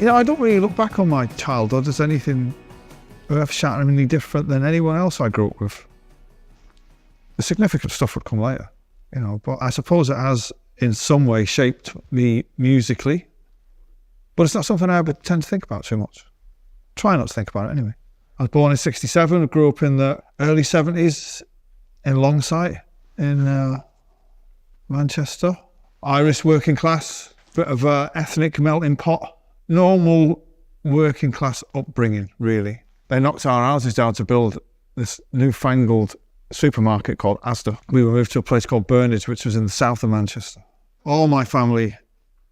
I don't really look back on my childhood as anything earth-shatteringly different than anyone else I grew up with. The significant stuff would come later, but I suppose it has in some way shaped me musically, but it's not something I ever tend to think about too much. Try not to think about it anyway. I was born in 1967, grew up in the early 1970s in Longsight in Manchester. Irish working class, bit of an ethnic melting pot. Normal working class upbringing, really. They knocked our houses down to build this newfangled supermarket called Asda. We were moved to a place called Burnage, which was in the south of Manchester. All my family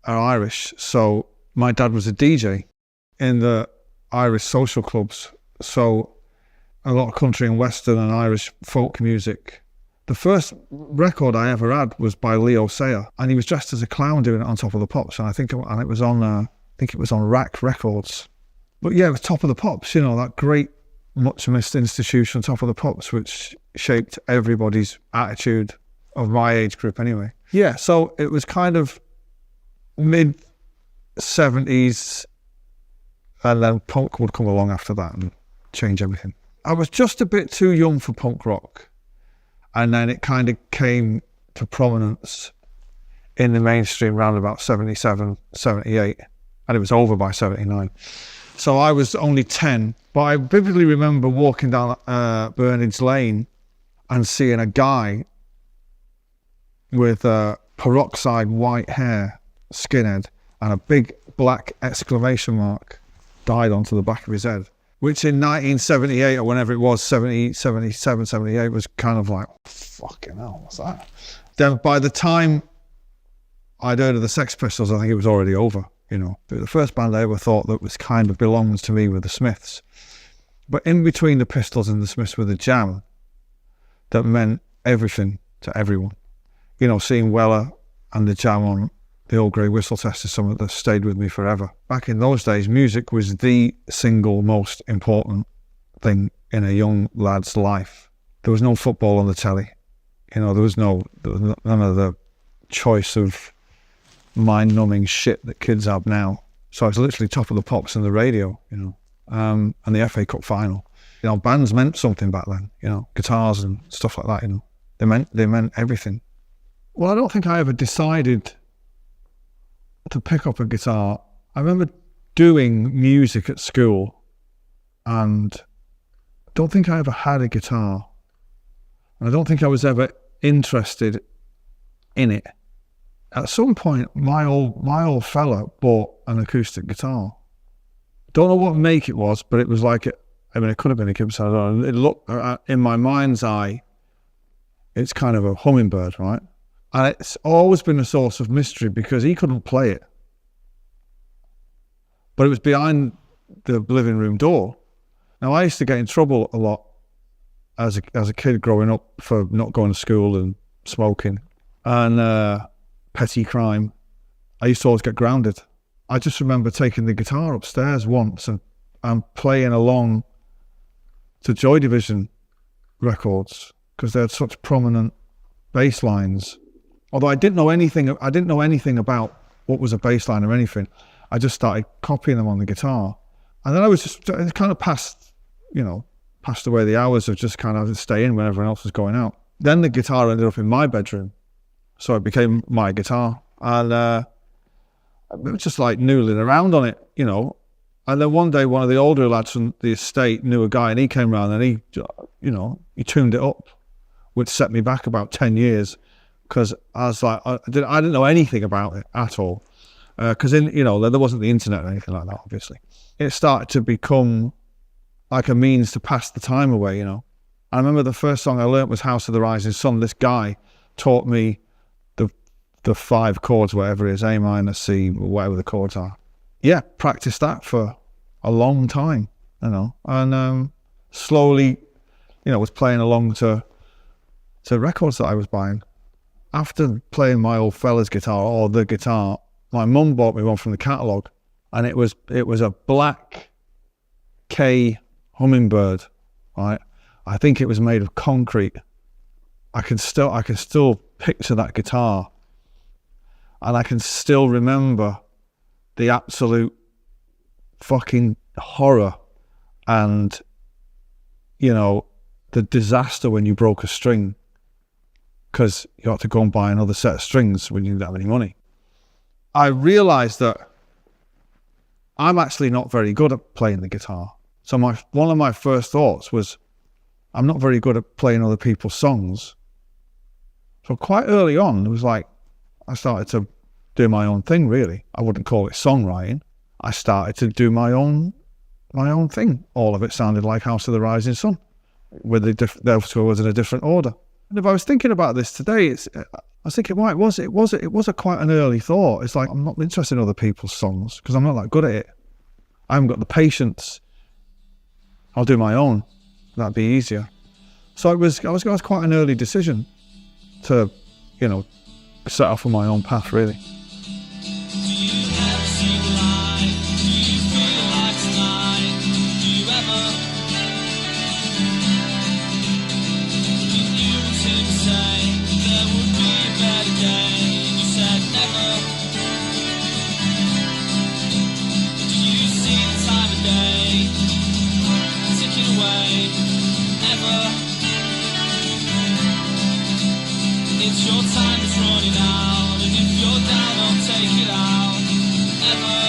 are Irish, so my dad was a DJ in the Irish social clubs, so a lot of country and western and Irish folk music. The first record I ever had was by Leo Sayer, and he was dressed as a clown doing it on Top of the Pops, and it was on Rack Records. But yeah, it was Top of the Pops, that great, much missed institution, Top of the Pops, which shaped everybody's attitude of my age group anyway. Yeah, so it was kind of mid-70s, and then punk would come along after that and change everything. I was just a bit too young for punk rock, and then it kind of came to prominence in the mainstream around about 77, 78, and it was over by 79. So I was only 10, but I vividly remember walking down Burnage Lane and seeing a guy with peroxide white hair, skinhead, and a big black exclamation mark died onto the back of his head, which in 1978 or whenever it was, 70, 77, 78, was kind of like, fucking hell, what's that? Then by the time I'd heard of the Sex Pistols, I think it was already over. The first band I ever thought that was kind of belongs to me were the Smiths. But in between the Pistols and the Smiths were the Jam that meant everything to everyone. Seeing Weller and the Jam on the Old Grey Whistle Test is something that stayed with me forever. Back in those days, music was the single most important thing in a young lad's life. There was no football on the telly. There was none of the choice of mind-numbing shit that kids have now. So it's literally Top of the Pops and the radio, and the FA Cup final. Bands meant something back then, guitars and stuff like that, They meant everything. Well, I don't think I ever decided to pick up a guitar. I remember doing music at school, and I don't think I ever had a guitar. And I don't think I was ever interested in it. At some point, my old fella bought an acoustic guitar. Don't know what make it was, but it was like it could have been a Gibson. I don't know. It looked, in my mind's eye, it's kind of a hummingbird, right? And it's always been a source of mystery because he couldn't play it. But it was behind the living room door. Now, I used to get in trouble a lot as a kid growing up for not going to school and smoking. And petty crime. I used to always get grounded. I just remember taking the guitar upstairs once and playing along to Joy Division records because they had such prominent bass lines. Although I didn't know anything about what was a bass line or anything. I just started copying them on the guitar. And then it kind of passed away the hours of just kind of staying when everyone else was going out. Then the guitar ended up in my bedroom. So it became my guitar, and I was just like noodling around on it, And then one day, one of the older lads from the estate knew a guy, and he came around and he tuned it up, which set me back about 10 years, because I was like, I didn't know anything about it at all, because there wasn't the internet or anything like that. Obviously, it started to become like a means to pass the time away. I remember the first song I learnt was "House of the Rising Sun." This guy taught me the 5 chords, whatever it is, A minor, C, whatever the chords are. Yeah, practiced that for a long time, and slowly, was playing along to records that I was buying. After playing my old fella's guitar, or the guitar, my mum bought me one from the catalogue, and it was a black K hummingbird, right? I think it was made of concrete. I can still picture that guitar. And I can still remember the absolute fucking horror and, you know, the disaster when you broke a string because you had to go and buy another set of strings when you didn't have any money. I realised that I'm actually not very good at playing the guitar. So one of my first thoughts was, I'm not very good at playing other people's songs. So quite early on, it was like, I started to do my own thing, really. I wouldn't call it songwriting. I started to do my own thing. All of it sounded like House of the Rising Sun, with therefore was in a different order. And if I was thinking about this today, I was thinking, why it was quite an early thought. It's like, I'm not interested in other people's songs because I'm not that good at it. I haven't got the patience. I'll do my own. That'd be easier. So it was quite an early decision to, you know, set off on my own path, really. It's your time is running out, and if you're down, I'll take it out. Ever.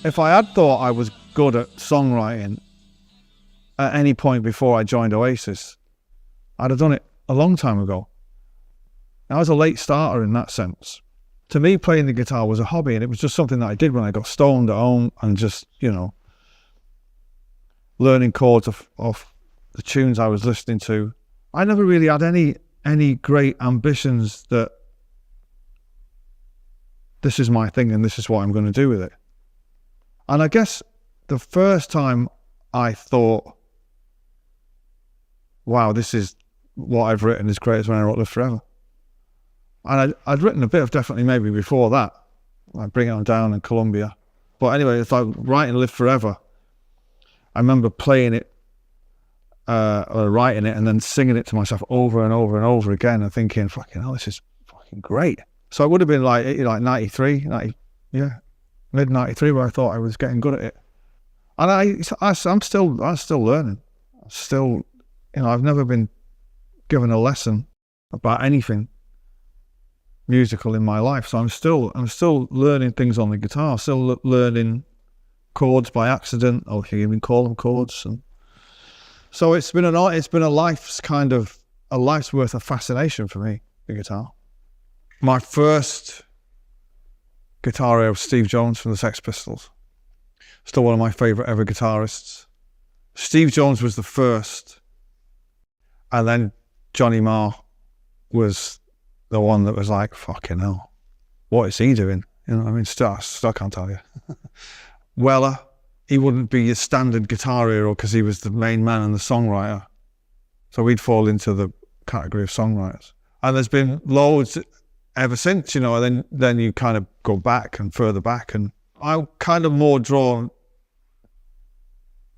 If I had thought I was good at songwriting at any point before I joined Oasis, I'd have done it a long time ago. I was a late starter in that sense. To me, playing the guitar was a hobby, and it was just something that I did when I got stoned at home and just, you know, learning chords off the tunes I was listening to. I never really had any great ambitions that this is my thing and this is what I'm going to do with it. And I guess the first time I thought, wow, this is what I've written is great, as when I wrote Live Forever. And I'd written a bit of definitely maybe before that, like Bring It On Down and Columbia. But anyway, it's like writing Live Forever. I remember playing it, or writing it and then singing it to myself over and over and over again and thinking, fucking hell, this is fucking great. So it would have been like 93, mid 93 where I thought I was getting good at it. And I'm still learning. Still, you know, I've never been given a lesson about anything musical in my life. So I'm still learning things on the guitar. Still learning chords by accident, or if you even call them chords. And so it's been a life's worth of fascination for me, the guitar. My first guitar player was Steve Jones from the Sex Pistols. Still one of my favourite ever guitarists. Steve Jones was the first, and then Johnny Marr was the one that was like, fucking hell, what is he doing? You know what I mean? Still can't tell you. Weller, he wouldn't be your standard guitar hero because he was the main man and the songwriter. So we'd fall into the category of songwriters. And there's been loads ever since, you know, and then you kind of go back and further back, and I'm kind of more drawn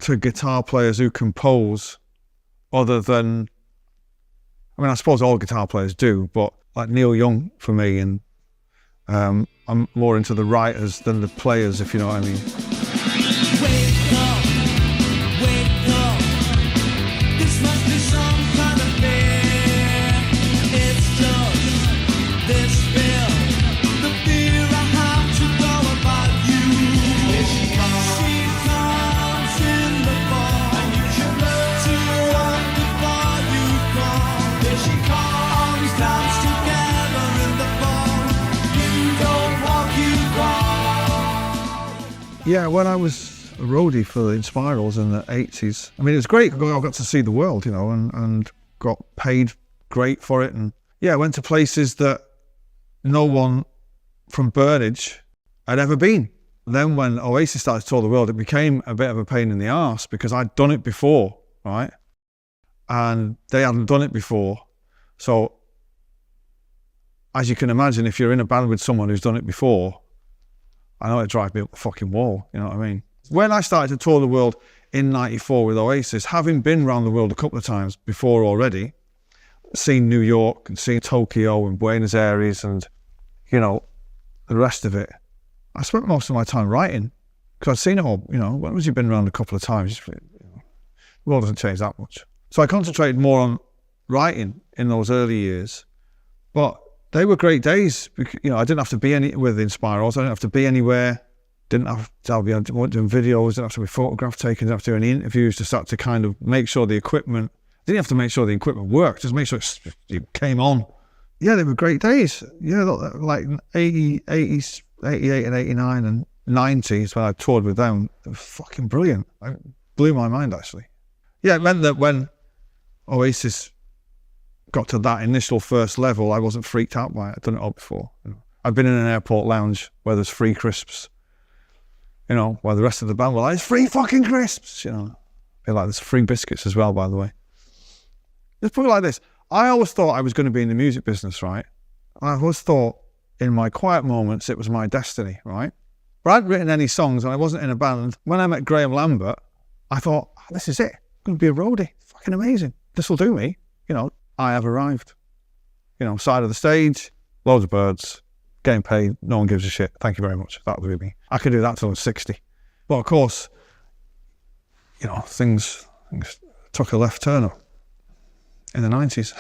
to guitar players who compose other than, I mean, I suppose all guitar players do, but like Neil Young for me, and I'm more into the writers than the players, if you know what I mean. Wake up, this must be some kind of fear. It's just this fear, the fear I have to go about you. She comes in the fall, and you should learn to walk before you crawl. Here she comes, comes together in the fall. You don't walk, you crawl. Yeah, when I was a roadie for the Inspirals in the 80s. I mean, it was great. I got to see the world, you know, and got paid great for it. And yeah, went to places that no one from Burnage had ever been. Then when Oasis started to tour the world, it became a bit of a pain in the arse because I'd done it before, right? And they hadn't done it before. So as you can imagine, if you're in a band with someone who's done it before, I know it drives me up the fucking wall, you know what I mean? When I started to tour the world in 94 with Oasis, having been around the world a couple of times before already, seen New York and seen Tokyo and Buenos Aires and, you know, the rest of it, I spent most of my time writing because I'd seen it all, you know. When was you been around a couple of times? You know, the world doesn't change that much. So I concentrated more on writing in those early years, but they were great days. You know, I didn't have to be with Inspirals. I didn't have to be anywhere. Didn't have to be doing videos. Didn't have to be photograph taken. Didn't have to do any interviews. Just had to kind of make sure the equipment. Didn't have to make sure the equipment worked. Just make sure it came on. Yeah, they were great days. Yeah, like 88 and 89 and 90s when I toured with them. They were fucking brilliant. It blew my mind, actually. Yeah, it meant that when Oasis got to that initial first level, I wasn't freaked out by it. I'd done it all before. You know. I'd been in an airport lounge where there's free crisps, you know, while the rest of the band were like, it's free fucking crisps, you know. They're like, there's free biscuits as well, by the way. Just put it like this. I always thought I was going to be in the music business, right? I always thought in my quiet moments it was my destiny, right? But I hadn't written any songs and I wasn't in a band. When I met Graham Lambert, I thought, oh, this is it. I'm going to be a roadie. Fucking amazing. This will do me, you know. I have arrived. You know, side of the stage, loads of birds, getting paid, no one gives a shit. Thank you very much. That'll do me. I could do that till I'm 60. But of course, you know, things took a left turn in the 90s.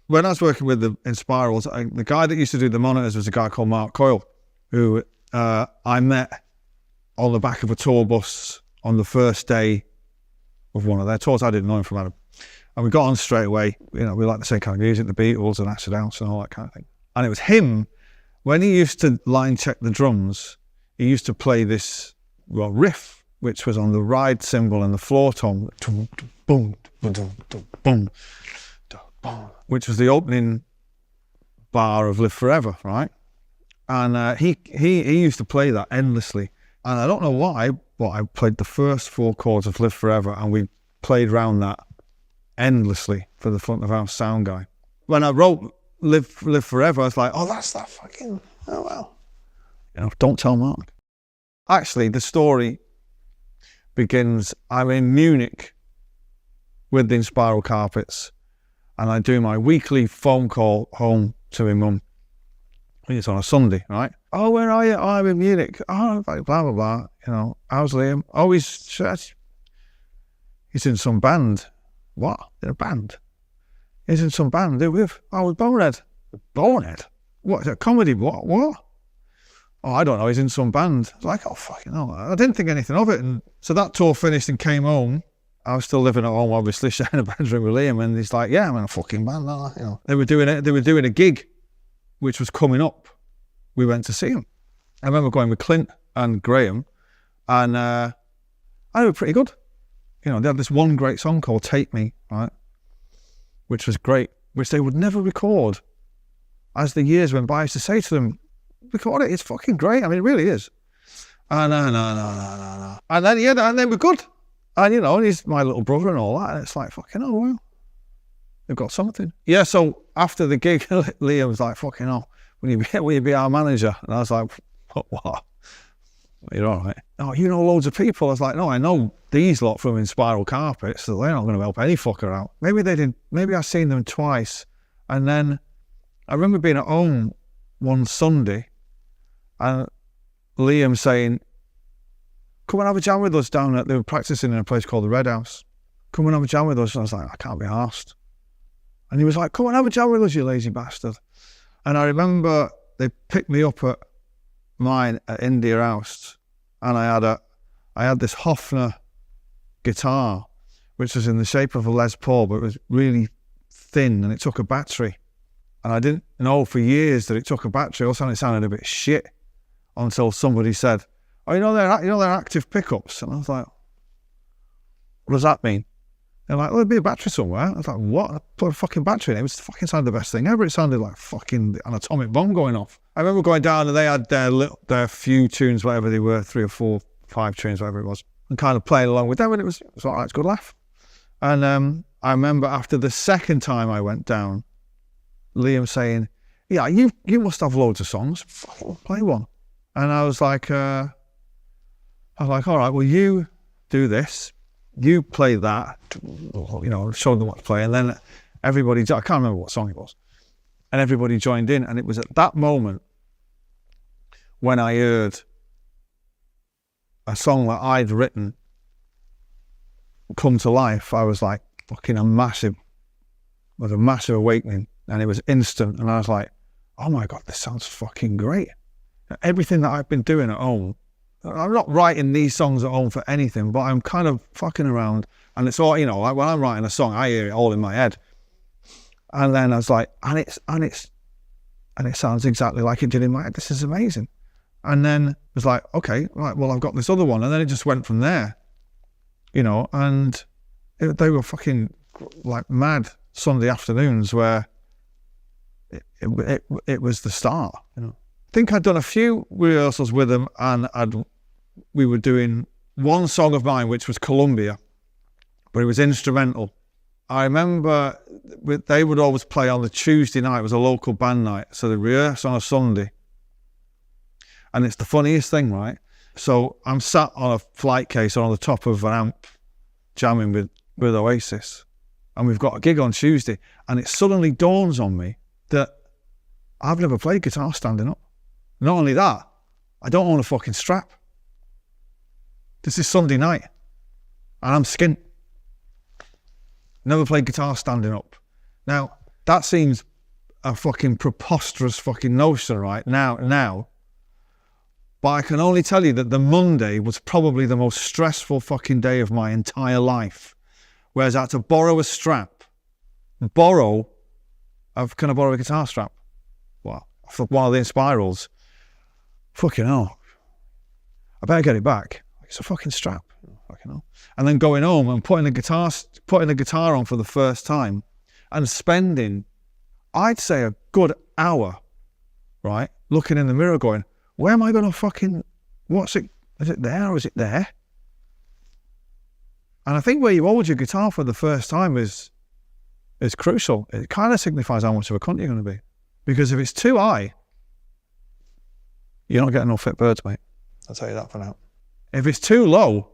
When I was working with the Inspirals, the guy that used to do the monitors was a guy called Mark Coyle, who I met on the back of a tour bus on the first day of one of their tours. I didn't know him from Adam. And we got on straight away. You know, we like the same kind of music, the Beatles and Acid House and all that kind of thing. And it was him, when he used to line check the drums, he used to play this riff, which was on the ride cymbal and the floor tom, which was the opening bar of Live Forever, right? And he used to play that endlessly. And I don't know why, but I played the first 4 chords of Live Forever and we played around that endlessly for the front of house sound guy. When I wrote Live Forever, I was like, oh, that's that fucking, oh well. You know, don't tell Mark. Actually, the story begins, I'm in Munich with the Inspiral Carpets and I do my weekly phone call home to my mum. I think it's on a Sunday, right? Oh, where are you? Oh, I'm in Munich. Oh, blah, blah, blah. You know, how's Liam? Oh, he's in some band. What? In a band? He's in some band. Who with? Oh, with Bonehead. Bonehead? What? Is it a comedy? What? Oh, I don't know. He's in some band. I was like, oh, fucking hell. I didn't think anything of it. And so that tour finished and came home. I was still living at home, obviously, sharing a bedroom with Liam. And he's like, yeah, I'm in a fucking band. You know, they were doing a gig, which was coming up. We went to see him. I remember going with Clint and Graham, and they were pretty good. You know, they had this one great song called Take Me, right? Which was great, which they would never record. As the years went by, I used to say to them, record it, it's fucking great. I mean, it really is. No. And then, yeah, and they were good. And, you know, he's my little brother and all that. And it's like, fucking, oh, well, they've got something. Yeah, so after the gig, Liam was like, fucking, oh, will you be our manager? And I was like, what? You're all right. Oh, you know loads of people. I was like, no, I know these lot from Inspiral Carpets, so they're not going to help any fucker out. Maybe they didn't. Maybe I've seen them twice. And then I remember being at home one Sunday and Liam saying, come and have a jam with us down at, they were practicing in a place called the Red House. Come and have a jam with us. And I was like, I can't be arsed. And he was like, come and have a jam with us, you lazy bastard. And I remember they picked me up at mine at India House, and I had this Hofner guitar, which was in the shape of a Les Paul, but it was really thin and it took a battery. And I didn't know for years that it took a battery. Also, it sounded a bit shit until somebody said, oh, you know they're active pickups. And I was like, what does that mean? They're like, well, there'd be a battery somewhere. I was like, what? I put a fucking battery in it. It was fucking sounded the best thing ever. It sounded like fucking an atomic bomb going off. I remember going down and they had their few tunes, whatever they were, 3 or 4, 5 tunes, whatever it was, and kind of playing along with them. And it was all right, it's a good laugh. And I remember after the second time I went down, Liam saying, yeah, you must have loads of songs. Play one. And I was like, all right, well, you do this, you play that, you know, show them what to play. And then everybody, I can't remember what song it was. And everybody joined in. And it was at that moment when I heard a song that I'd written come to life. I was like, fucking a massive awakening. And it was instant. And I was like, oh my God, this sounds fucking great. Everything that I've been doing at home, I'm not writing these songs at home for anything, but I'm kind of fucking around. And it's all, you know, like when I'm writing a song, I hear it all in my head. And then I was like, and it sounds exactly like it did in my head. This is amazing. And then it was like, okay, right, well, I've got this other one. And then it just went from there, you know, and they were fucking like mad Sunday afternoons where it was the start, you know. I think I'd done a few rehearsals with them, and we were doing one song of mine, which was Columbia, but it was instrumental. I remember they would always play on the Tuesday night. It was a local band night, so they rehearsed on a Sunday. And it's the funniest thing, right? So I'm sat on a flight case on the top of an amp, jamming with Oasis, and we've got a gig on Tuesday, and it suddenly dawns on me that I've never played guitar standing up. Not only that, I don't own a fucking strap. This is Sunday night, and I'm skint. Never played guitar standing up. Now, that seems a fucking preposterous fucking notion right now. But I can only tell you that the Monday was probably the most stressful fucking day of my entire life. Whereas I had to borrow a strap. Can I borrow a guitar strap? Well, for one of the spirals. Fucking hell. I better get it back. It's a fucking strap. Fucking hell. And then going home and putting the guitar on for the first time and spending, I'd say, a good hour, right, looking in the mirror going, where am I going to fucking, what's it, is it there or is it there? And I think where you hold your guitar for the first time is crucial. It kind of signifies how much of a cunt you're going to be. Because if it's too high, you're not getting no fit birds, mate. I'll tell you that for now. If it's too low,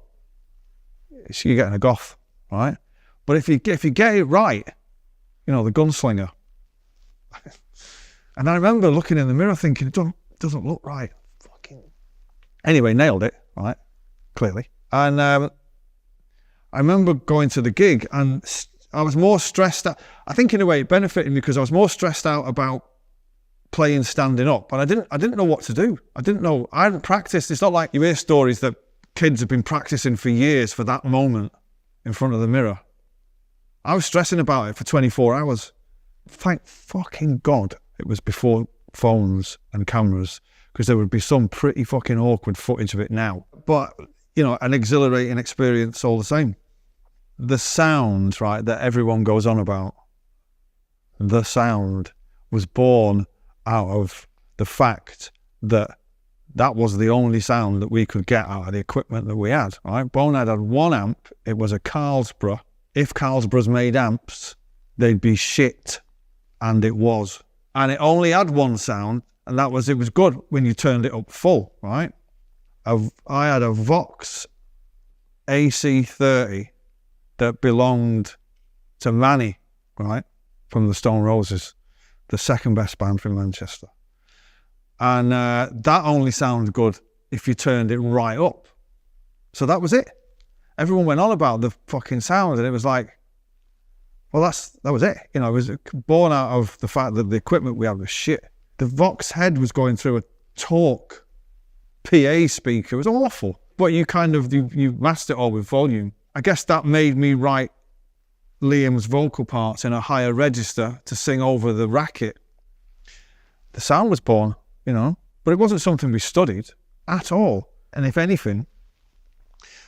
you're getting a goth, right? But if you get it right, you know, the gunslinger. And I remember looking in the mirror thinking, it doesn't look right. Fucking. Anyway, nailed it, right? Clearly. And I remember going to the gig and I was more stressed out. I think in a way it benefited me because I was more stressed out about playing standing up, but I didn't know what to do. I hadn't practiced. It's not like you hear stories that kids have been practicing for years for that moment in front of the mirror. I was stressing about it for 24 hours. Thank fucking God it was before phones and cameras, because there would be some pretty fucking awkward footage of it now. But, you know, an exhilarating experience all the same. The sound, right, that everyone goes on about, the sound was born out of the fact that that was the only sound that we could get out of the equipment that we had, right? Bonehead had one amp. It was a Carlsberg. If Carlsbergs made amps, they'd be shit. And it was. And it only had one sound, and it was good when you turned it up full, right? I had a Vox AC30 that belonged to Manny, right? From the Stone Roses, the second best band from Manchester. And that only sounded good if you turned it right up. So that was it. Everyone went on about the fucking sound, and it was like, well, that was it. You know, it was born out of the fact that the equipment we had was shit. The Vox head was going through a Talk PA speaker. It was awful. But you masked it all with volume. I guess that made me write Liam's vocal parts in a higher register to sing over the racket. The sound was born, you know, but it wasn't something we studied at all. And if anything,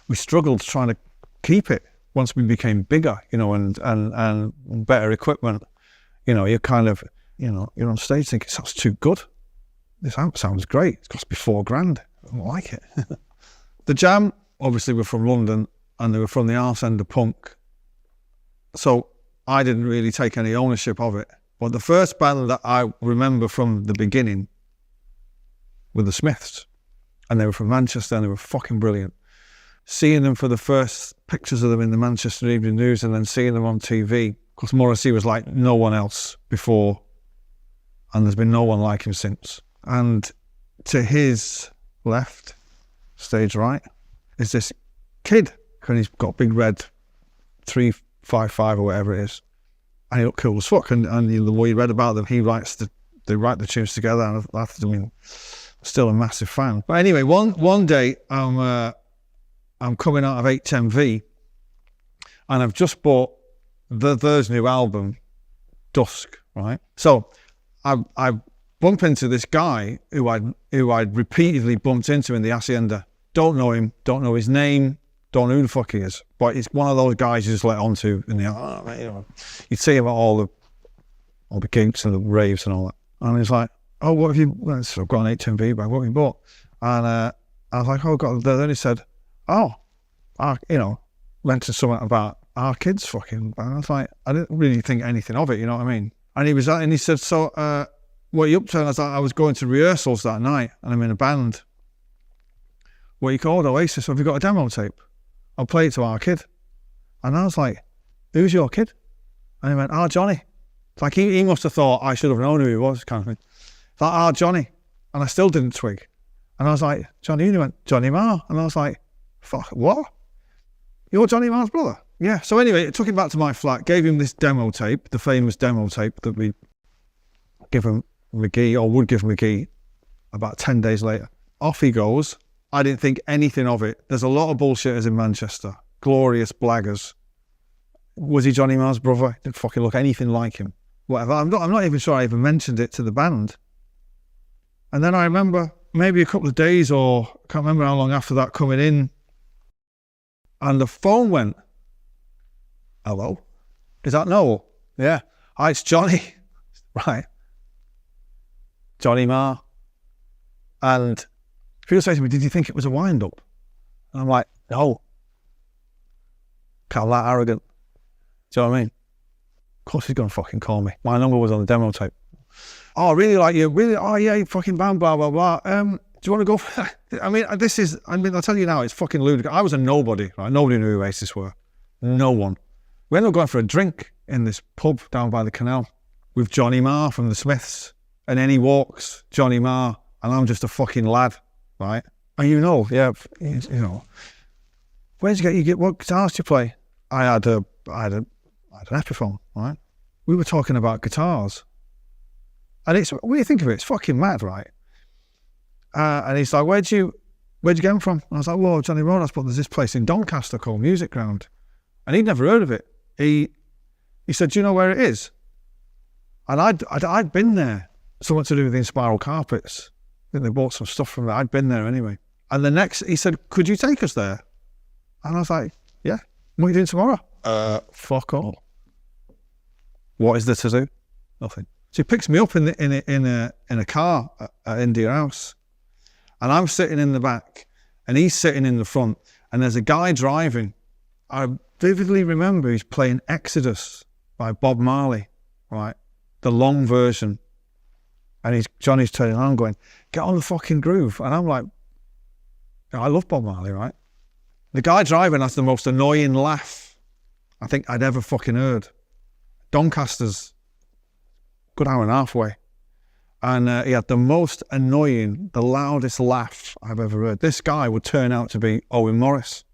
we struggled trying to keep it once we became bigger, you know, and better equipment. You know, you're kind of, you know, you're on stage thinking, sounds too good. This amp sounds great. It's cost me $4,000. I don't like it. The Jam, obviously, were from London, and they were from the arse end of punk. So I didn't really take any ownership of it. But the first band that I remember from the beginning were the Smiths. And they were from Manchester and they were fucking brilliant. Seeing them for the first pictures of them in the Manchester Evening News and then seeing them on TV, because Morrissey was like no one else before, and there's been no one like him since. And to his left, stage right, is this kid, and he's got a big red 355 or whatever it is, and he looked cool as fuck. And the way you read about them, they write the tunes together, and I mean, still a massive fan. But anyway, one day I'm coming out of HMV, and I've just bought their new album, Dusk, right? So I bump into this guy who I'd repeatedly bumped into in the Hacienda. Don't know him, don't know his name, don't know who the fuck he is. But he's one of those guys you just let onto, and you'd see him at all the gigs and the raves and all that. And he's like, "Oh, what have you?" Well, so I've got an HMV bag. What have you bought? And I was like, "Oh, got." Then he said, "Oh, mentioned something about our kids fucking." And I was like, I didn't really think anything of it. You know what I mean? And he said, "So, what are you up to?" And I was like, "I was going to rehearsals that night, and I'm in a band. What are you called? Oasis. Have you got a demo tape? I'll play it to our kid." And I was like, "Who's your kid?" And he went, "Johnny." It's like he must have thought I should have known who he was, kind of thing. It's like, Johnny. And I still didn't twig. And I was like, "Johnny?" And he went, "Johnny Marr." And I was like, "Fuck, what? You're Johnny Marr's brother?" Yeah. So anyway, I took him back to my flat, gave him this demo tape, the famous demo tape that we give him McGee, or would give McGee, about 10 days later. Off he goes. I didn't think anything of it. There's a lot of bullshitters in Manchester. Glorious blaggers. Was he Johnny Marr's brother? Didn't fucking look anything like him. Whatever. I'm not even sure I even mentioned it to the band. And then I remember maybe a couple of days, or I can't remember how long after that, coming in, and the phone went. "Hello? Is that Noel?" "Yeah." "Hi, it's Johnny." "Right. Johnny Marr." And people say to me, "Did you think it was a wind-up?" And I'm like, "No. Can't that arrogant." Do you know what I mean? Of course he's going to fucking call me. My number was on the demo tape. "Oh, really like you? Really? Oh, yeah, you fucking band, blah, blah, blah. Do you want to go for that?" I'll tell you now, it's fucking ludicrous. I was a nobody, right? Nobody knew who Oasis were. No one. We ended up going for a drink in this pub down by the canal with Johnny Marr from the Smiths. And then he walks, Johnny Marr, and I'm just a fucking lad, right? And where'd you get what guitars do you play? I had an Epiphone, right? We were talking about guitars. And what do you think of it? It's fucking mad, right? And he's like, where'd you get them from? And I was like, "Well, Johnny Rodas, but there's this place in Doncaster called Music Ground." And he'd never heard of it. He said, "Do you know where it is?" And I'd been there. Something to do with the Inspiral Carpets. I think they bought some stuff from there. I'd been there anyway. And he said, "Could you take us there?" And I was like, "Yeah. What are you doing tomorrow?" Fuck all. What is there to do? Nothing. So he picks me up in a car at India House, and I'm sitting in the back, and he's sitting in the front, and there's a guy driving. I vividly remember he's playing Exodus by Bob Marley, right? The long version. And Johnny's turning on going, "Get on the fucking groove." And I'm like, I love Bob Marley, right? The guy driving has the most annoying laugh I think I'd ever fucking heard. Doncaster's a good hour and a half away. And he had the most annoying, the loudest laugh I've ever heard. This guy would turn out to be Owen Morris,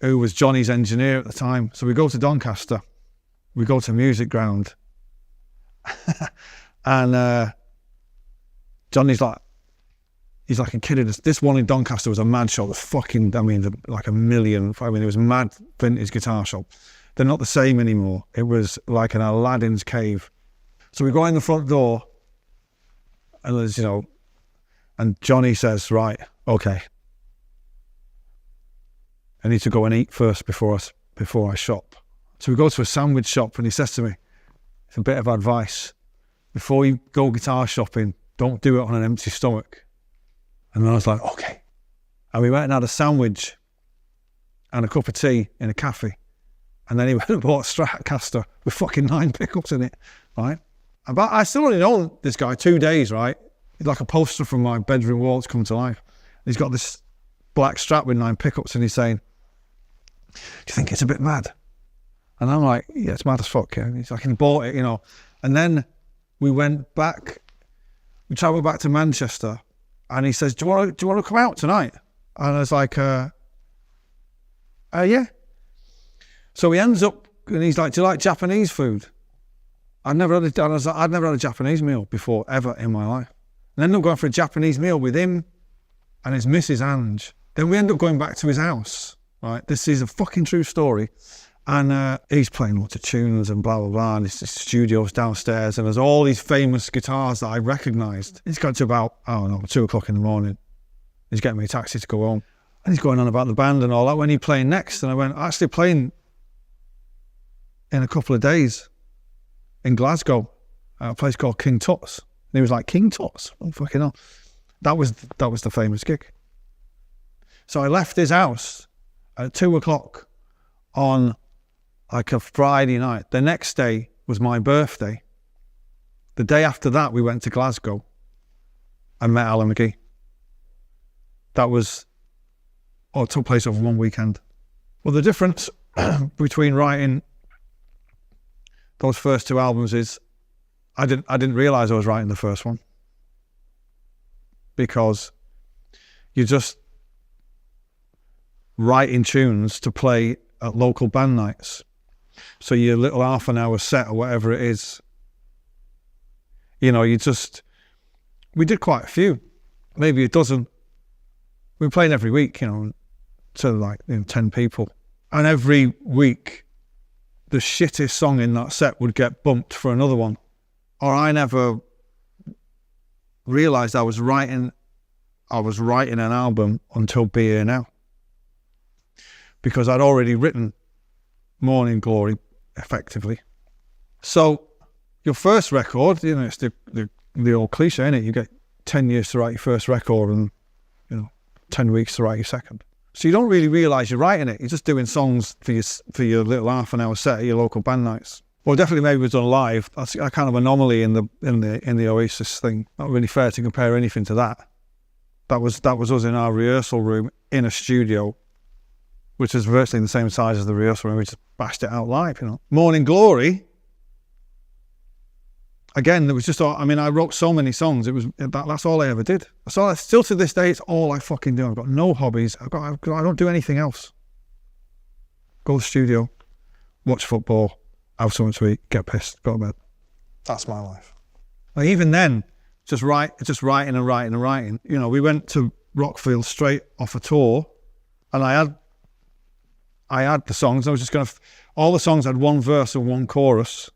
who was Johnny's engineer at the time. So we go to Doncaster. We go to Music Ground. And Johnny's like, he's like kidding us. This one in Doncaster was a mad shop. Like a million. It was mad vintage guitar shop. They're not the same anymore. It was like an Aladdin's cave. So we go in the front door, and there's, and Johnny says, "Right, okay. I need to go and eat first before I shop." So we go to a sandwich shop, and he says to me, it's a bit of advice. Before you go guitar shopping, don't do it on an empty stomach. And I was like, okay. And we went and had a sandwich and a cup of tea in a cafe. And then he went and bought a Stratocaster with fucking 9 pickups in it, right? But I still only known this guy 2 days, right? He's like a poster from my bedroom wall that's come to life. He's got this black strap with 9 pickups, and he's saying, "Do you think it's a bit mad?" And I'm like, "Yeah, it's mad as fuck." Yeah. And he's like, "He bought it, you know." And then we went back. We travelled back to Manchester, and he says, "Do you want to come out tonight?" And I was like, "Yeah." So he ends up, and he's like, "Do you like Japanese food?" I'd never had a Japanese meal before, ever in my life. And I ended up going for a Japanese meal with him and his Mrs. Ange. Then we end up going back to his house, right? This is a fucking true story. And he's playing lots of tunes and blah, blah, blah. And his studio's downstairs, and there's all these famous guitars that I recognised. It's got to about, I don't know, 2 o'clock in the morning. He's getting me a taxi to go home. And he's going on about the band and all that. When he playing next? And I went, "Actually playing in a couple of days in Glasgow, at a place called King Tut's." And he was like, "King Tut's? Oh, fucking hell." That was the famous gig. So I left his house at 2 o'clock on like a Friday night. The next day was my birthday. The day after that, we went to Glasgow and met Alan McGee. It took place over one weekend. Well, the difference between writing those first 2 albums is I didn't realise I was writing the first one, because you're just writing tunes to play at local band nights. So your little half an hour set or whatever it is, you know, we did quite a few, maybe a dozen. We were playing every week, you know, to like 10 people. And every week, the shittest song in that set would get bumped for another one. Or I never realised I was writing an album until Be Here Now. Because I'd already written Morning Glory, effectively. So your first record, you know, it's the old cliche, isn't it? You get 10 years to write your first record and, 10 weeks to write your second. So you don't really realise you're writing it. You're just doing songs for your little half an hour set at your local band nights. Well, definitely maybe it was done live. That's a kind of anomaly in the Oasis thing. Not really fair to compare anything to that. That was us in our rehearsal room in a studio, which is virtually the same size as the rehearsal room. We just bashed it out live, you know. Morning Glory. Again, there was just, I wrote so many songs. That's all I ever did. Still to this day, it's all I fucking do. I've got no hobbies. I don't do anything else. Go to the studio, watch football, have something to eat, get pissed, go to bed. That's my life. Like even then, just writing and writing and writing. You know, we went to Rockfield straight off a tour, and I had the songs. I was just going to, all the songs had one verse and one chorus.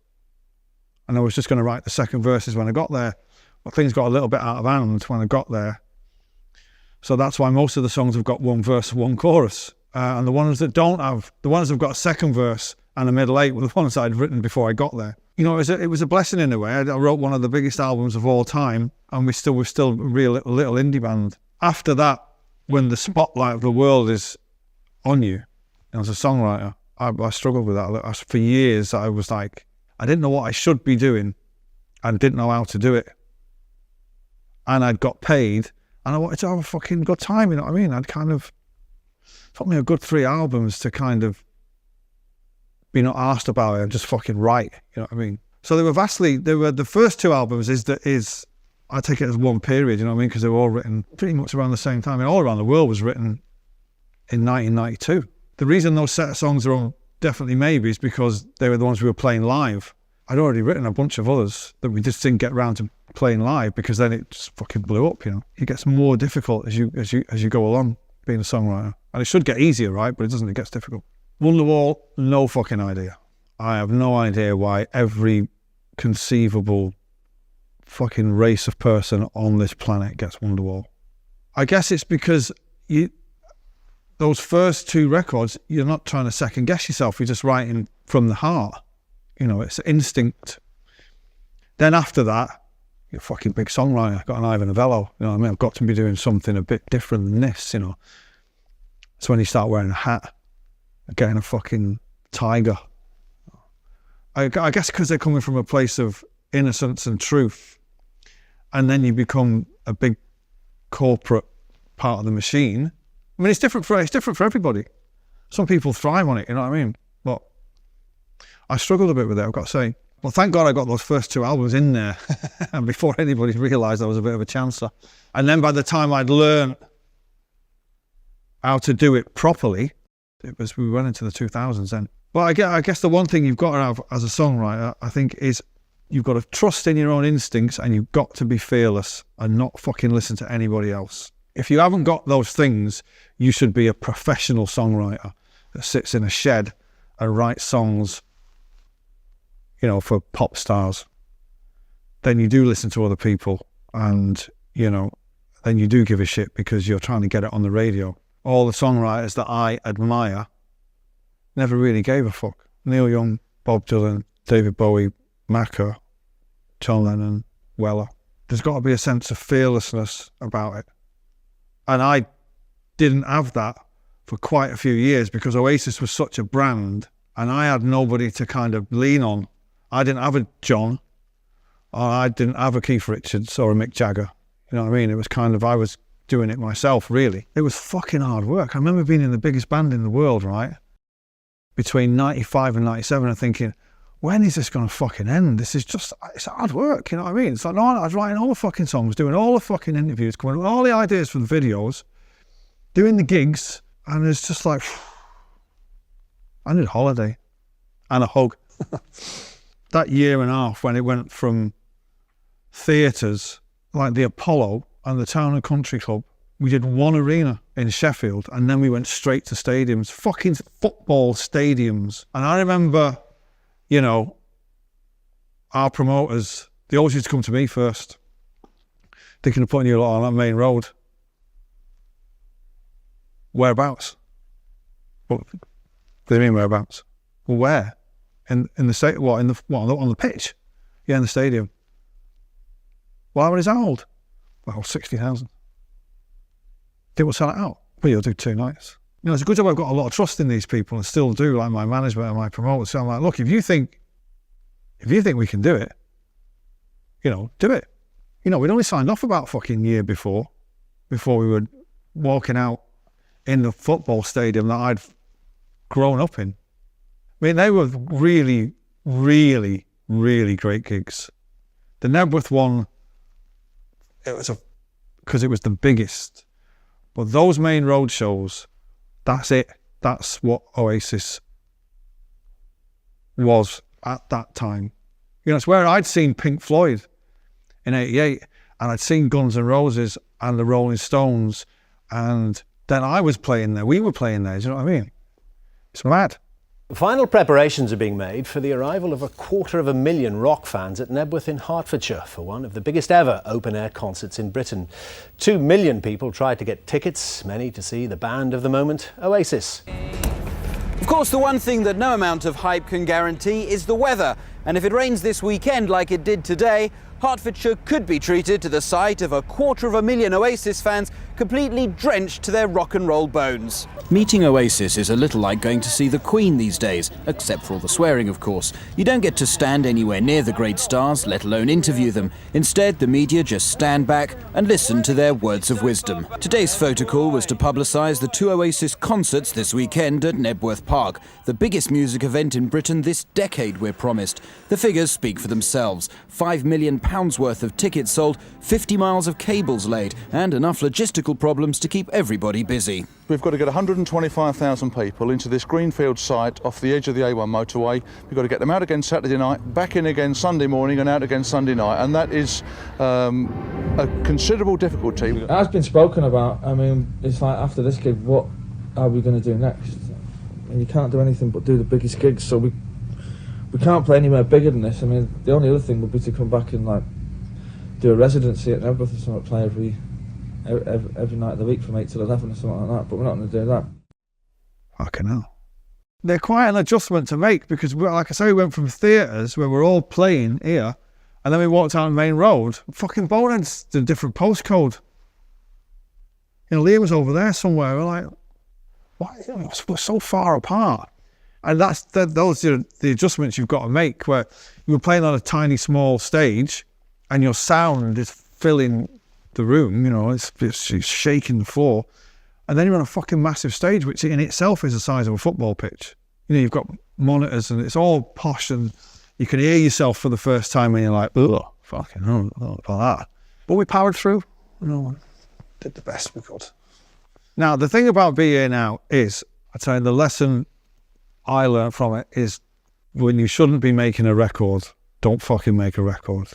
And I was just going to write the second verses when I got there. But things got a little bit out of hand when I got there. So that's why most of the songs have got one verse and one chorus. And the ones that don't have, the ones that have got a second verse and a middle eight were the ones I'd written before I got there. You know, it was a blessing in a way. I wrote one of the biggest albums of all time, and we're still a real little indie band. After that, when the spotlight of the world is on you, as a songwriter, I struggled with that. For years, I was like, I didn't know what I should be doing and didn't know how to do it. And I'd got paid and I wanted to have a fucking good time, you know what I mean? It took me a good 3 albums to kind of be not asked about it and just fucking write, you know what I mean? So the first 2 albums I take it as one period, you know what I mean? Because they were all written pretty much around the same time. All Around the World was written in 1992. The reason those set of songs are on Definitely Maybe is because they were the ones we were playing live. I'd already written a bunch of others that we just didn't get around to playing live because then it just fucking blew up, you know. It gets more difficult as you go along being a songwriter. And it should get easier, right? But it doesn't, it gets difficult. Wonderwall, no fucking idea. I have no idea why every conceivable fucking race of person on this planet gets Wonderwall. I guess it's because those first 2 records, you're not trying to second guess yourself. You're just writing from the heart. You know, it's instinct. Then after that, you're a fucking big songwriter. I've got an Ivan Novello. You know what I mean? I've got to be doing something a bit different than this, you know. It's when you start wearing a hat, getting a fucking tiger. I guess because they're coming from a place of innocence and truth, and then you become a big corporate part of the machine. I mean, it's different for everybody. Some people thrive on it, you know what I mean? But I struggled a bit with it, I've got to say. Well, thank God I got those first 2 albums in there and before anybody realised I was a bit of a chancer. And then by the time I'd learned how to do it properly, we went into the 2000s then. Well, I guess the one thing you've got to have as a songwriter, I think, is you've got to trust in your own instincts, and you've got to be fearless and not fucking listen to anybody else. If you haven't got those things, you should be a professional songwriter that sits in a shed and writes songs, you know, for pop stars. Then you do listen to other people, and, you know, then you do give a shit because you're trying to get it on the radio. All the songwriters that I admire never really gave a fuck. Neil Young, Bob Dylan, David Bowie, Macca, John Lennon, Weller. There's got to be a sense of fearlessness about it. And I didn't have that for quite a few years because Oasis was such a brand and I had nobody to kind of lean on. I didn't have a John, or I didn't have a Keith Richards or a Mick Jagger. You know what I mean? It was kind of, I was doing it myself, really. It was fucking hard work. I remember being in the biggest band in the world, right? Between 95 and 97 and thinking, when is this going to fucking end? This is just, it's hard work, you know what I mean? It's like, no, I was writing all the fucking songs, doing all the fucking interviews, coming up with all the ideas for the videos, doing the gigs, and it's just like, I need a holiday and a hug. That year and a half when it went from theatres like the Apollo and the Town and Country Club, we did one arena in Sheffield and then we went straight to stadiums, fucking football stadiums. And I remember, you know, our promoters, they always used to come to me first, thinking of putting you on that main road. Whereabouts? What do they mean whereabouts? Well, where? In the state? What? On the pitch? Yeah, in the stadium. Well, how many is that hold? Well, 60,000. Think we'll sell it out? Well, you'll do 2 nights. You know, it's a good job I've got a lot of trust in these people and still do, like my management and my promoters. So I'm like, look, if you think we can do it, you know, do it. You know, we'd only signed off about fucking year before we were walking out in the football stadium that I'd grown up in. I mean, they were really, really, really great gigs. The Nebworth one, because it was the biggest. But those main road shows, that's it. That's what Oasis was at that time. You know, it's where I'd seen Pink Floyd in '88, and I'd seen Guns N' Roses and the Rolling Stones, and then I was playing there. We were playing there. Do you know what I mean? It's mad. Final preparations are being made for the arrival of 250,000 rock fans at Nebworth in Hertfordshire for one of the biggest ever open-air concerts in Britain. 2 million people tried to get tickets, many to see the band of the moment, Oasis. Of course, the one thing that no amount of hype can guarantee is the weather. And if it rains this weekend like it did today, Hertfordshire could be treated to the sight of 250,000 Oasis fans completely drenched to their rock and roll bones. Meeting Oasis is a little like going to see the Queen these days, except for all the swearing, of course. You don't get to stand anywhere near the great stars, let alone interview them. Instead, the media just stand back and listen to their words of wisdom. Today's photo call was to publicise the 2 Oasis concerts this weekend at Nebworth Park, the biggest music event in Britain this decade, we're promised. The figures speak for themselves. £5 million worth of tickets sold, 50 miles of cables laid, and enough logistical problems to keep everybody busy. We've got to get 125,000 people into this greenfield site off the edge of the A1 motorway. We've got to get them out again Saturday night, back in again Sunday morning and out again Sunday night, and that is a considerable difficulty. It has been spoken about. I mean, it's like after this gig, what are we going to do next? And you can't do anything but do the biggest gigs, so we can't play anywhere bigger than this. I mean, the only other thing would be to come back and like do a residency at Nebworth or something, play every night of the week from 8 till 11 or something like that, but we're not going to do that. Fucking hell. They're quite an adjustment to make because, like I say, we went from theatres where we're all playing here and then we walked out on Main Road. Fucking Bonehead's a different postcode. You know, Liam was over there somewhere. We're like, why? You know, we're so far apart. And those are the adjustments you've got to make, where you were playing on a tiny, small stage and your sound is filling the room, you know, it's shaking the floor. And then you're on a fucking massive stage, which in itself is the size of a football pitch. You know, you've got monitors and it's all posh and you can hear yourself for the first time and you're like, oh, fucking hell, about that. But we powered through, you know, did the best we could. Now, the thing about BA now is, I tell you, the lesson I learned from it is when you shouldn't be making a record, don't fucking make a record.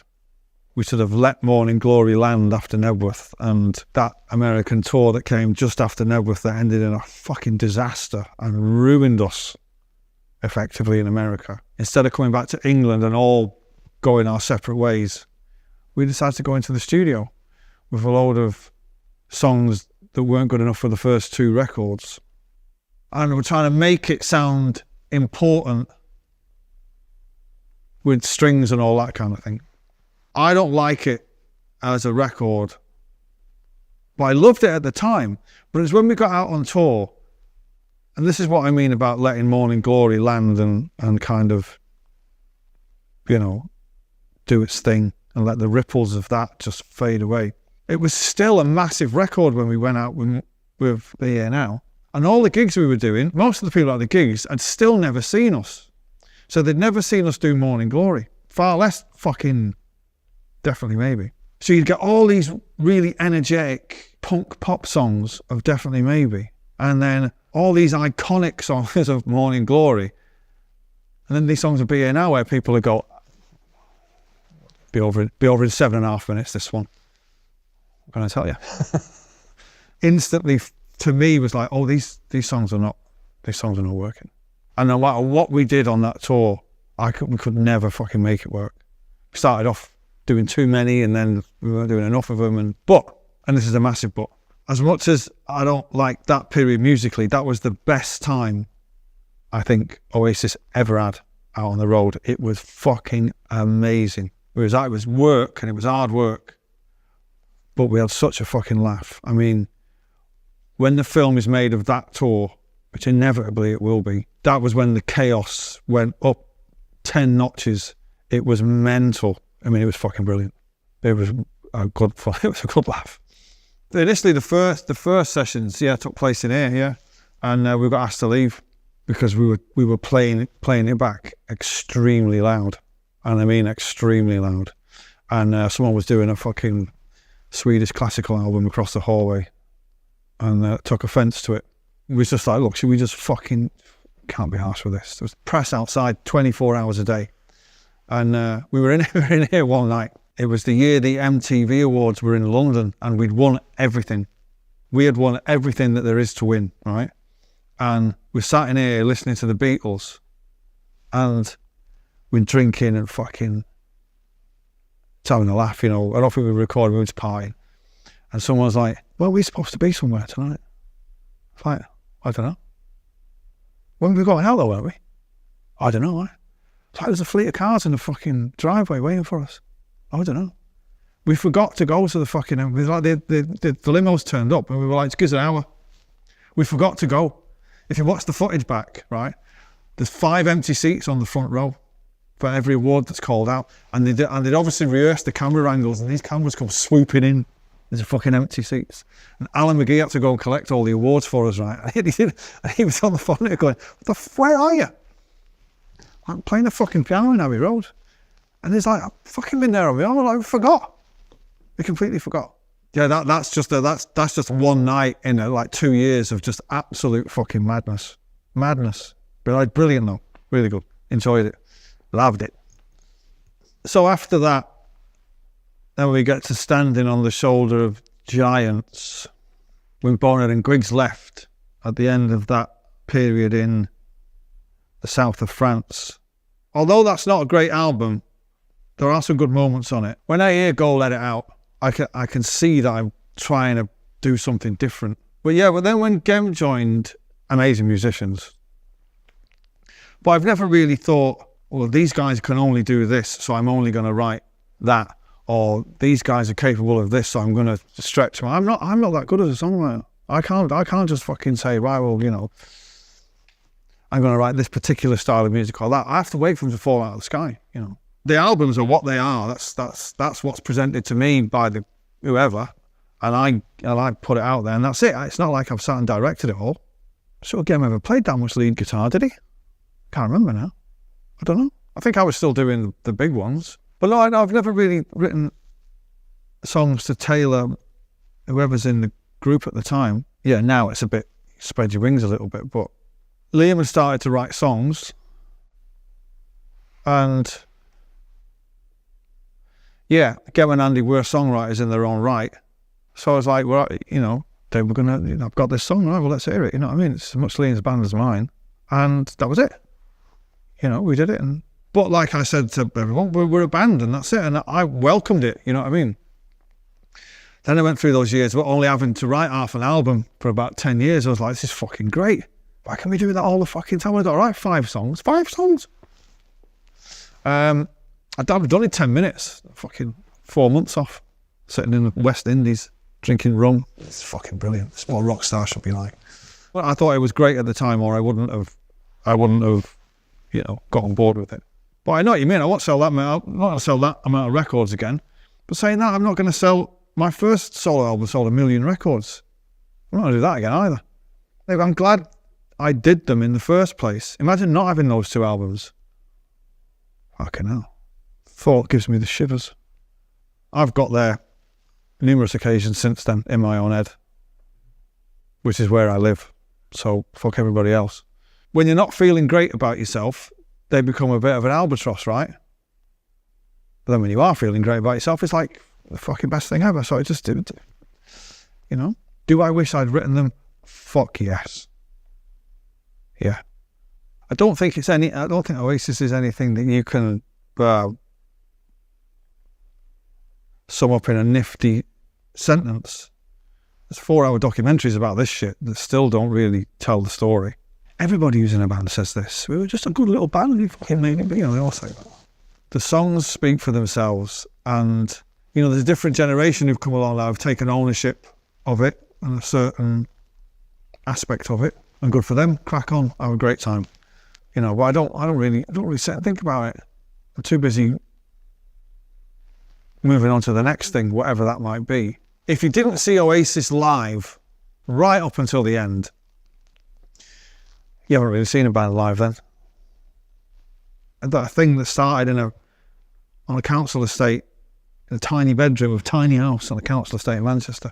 We sort of let Morning Glory land after Nebworth, and that American tour that came just after Nebworth that ended in a fucking disaster and ruined us effectively in America. Instead of coming back to England and all going our separate ways, we decided to go into the studio with a load of songs that weren't good enough for the first 2 records. And we're trying to make it sound important with strings and all that kind of thing. I don't like it as a record, but I loved it at the time. But it's when we got out on tour, and this is what I mean about letting Morning Glory land and kind of, you know, do its thing and let the ripples of that just fade away. It was still a massive record when we went out with the Year Now. And all the gigs we were doing, most of the people at the gigs had still never seen us. So they'd never seen us do Morning Glory. Far less fucking Definitely Maybe. So you'd get all these really energetic punk pop songs of Definitely Maybe. And then all these iconic songs of Morning Glory. And then these songs of BA Now where people would go, be over in 7.5 minutes, this one. What can I tell you? Instantly, to me, was like, oh, these songs are not working. And no matter what we did on that tour, we could never fucking make it work. We started off doing too many, and then we weren't doing enough of them. And this is a massive but. As much as I don't like that period musically, that was the best time I think Oasis ever had out on the road. It was fucking amazing. It was work, and it was hard work, but we had such a fucking laugh. I mean, when the film is made of that tour, which inevitably it will be, that was when the chaos went up 10 notches. It was mental. I mean, it was fucking brilliant. It was a good laugh. Initially, the first sessions, took place in here, and we got asked to leave because we were playing it back extremely loud, and I mean extremely loud. And someone was doing a fucking Swedish classical album across the hallway, and took offence to it. We was just like, look, should we just fucking can't be harsh with this. There was press outside 24 hours a day, and we were in here one night. It was the year the MTV Awards were in London, and we'd won everything. We had won everything that there is to win, right? And we sat in here listening to the Beatles, and we're drinking and fucking having a laugh, you know. I don't think we were recording, we were just partying. And someone was like, well, we're supposed to be somewhere tonight. It's like, I don't know. When were we going out though, weren't we? I don't know, It's like there's a fleet of cars in the fucking driveway waiting for us. I don't know. We forgot to go to the fucking, like the limos turned up and we were like, give us an hour. We forgot to go. If you watch the footage back, right, there's 5 empty seats on the front row for every award that's called out. And they'd obviously rehearsed the camera angles, and these cameras come swooping in. There's fucking empty seats. And Alan McGee had to go and collect all the awards for us, right? And he was on the phone going, where are you? I'm playing the fucking piano in Abbey Road. And he's like, I've fucking been there on my own. I forgot. We completely forgot. Yeah, that's just one night in like 2 years of just absolute fucking madness. Madness. But like brilliant though. Really good. Enjoyed it. Loved it. So after that, then we get to standing on the shoulder of giants. When Bonnet and Griggs left at the end of that period in the south of France. Although that's not a great album, there are some good moments on it. When I hear Go Let It Out, I can see that I'm trying to do something different. But then when Gem joined, amazing musicians. But I've never really thought, well, these guys can only do this, so I'm only going to write that. Or these guys are capable of this, so I'm going to stretch them. I'm not that good as a songwriter. I can't just fucking say, right, well, you know. I'm going to write this particular style of music or that. I have to wait for them to fall out of the sky, you know. The albums are what they are. That's what's presented to me by the whoever, and I put it out there, and that's it. It's not like I've sat and directed it all. Sure, Game ever played that much lead guitar, did he? Can't remember now. I don't know. I think I was still doing the big ones. But no, I've never really written songs to tailor whoever's in the group at the time. Yeah, now it's a bit, spread your wings a little bit, but Liam had started to write songs, and yeah, Gem and Andy were songwriters in their own right. So I was like, well, you know, they were gonna, you know, I've got this song, right, well, let's hear it, you know what I mean? It's as much Liam's band as mine, and that was it. You know, we did it, but like I said to everyone, we're a band, and that's it, and I welcomed it, you know what I mean? Then I went through those years, but only having to write half an album for about 10 years. I was like, this is fucking great. Why can't we do that all the fucking time? I've got to write 5 songs. 5 songs? I've done it 10 minutes. Fucking 4 months off, sitting in the West Indies, drinking rum. It's fucking brilliant. It's what a rock star should be like. Well, I thought it was great at the time, or I wouldn't have, you know, got on board with it. But I know what you mean. I won't sell that amount. I'm not going to sell that amount of records again. But saying that, I'm not going to sell. My first solo album sold 1 million records. I'm not going to do that again either. I'm glad I did them in the first place. Imagine not having those 2 albums. Fucking hell. Thought gives me the shivers. I've got there numerous occasions since then in my own head, which is where I live. So fuck everybody else. When you're not feeling great about yourself, they become a bit of an albatross, right? But then when you are feeling great about yourself, it's like the fucking best thing ever. So I just did it. You know? Do I wish I'd written them? Fuck yes. Yeah. I don't think Oasis is anything that you can sum up in a nifty sentence. There's 4-hour documentaries about this shit that still don't really tell the story. Everybody who's in a band says this. We were just a good little band. You fucking made it, you know, they all say that. The songs speak for themselves, and you know, there's a different generation who've come along now, who've taken ownership of it and a certain aspect of it, and good for them. Crack on, have a great time. You know, but I don't really sit and think about it. I'm too busy moving on to the next thing, whatever that might be. If you didn't see Oasis live right up until the end, you haven't really seen a band live then. And that thing that started on a council estate, in a tiny bedroom of a tiny house on a council estate in Manchester,